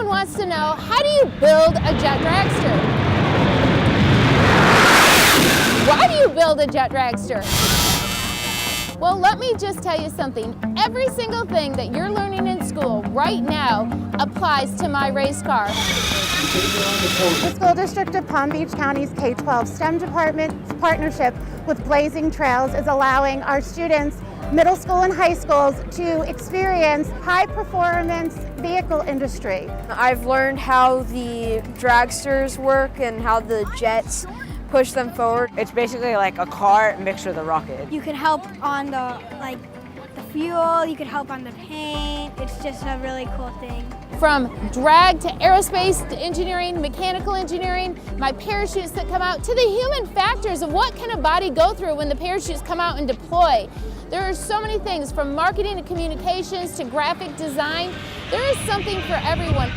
Everyone wants to know, how do you build a jet dragster? Why do you build a jet dragster? Well, let me just tell you something. Every single thing that you're learning in school right now applies to my race car. The School District of Palm Beach County's K-12 STEM Department's partnership with Blazing Trails is allowing our students, middle school and high schools, to experience high-performance vehicle industry. I've learned how the dragsters work and how the jets push them forward. It's basically like a car mixed with a rocket. You can help on the fuel, you can help on the paint. It's just a really cool thing. From drag to aerospace to engineering, mechanical engineering, my parachutes that come out, to the human factors of what can a body go through when the parachutes come out and deploy. There are so many things, from marketing to communications to graphic design. There is something for everyone.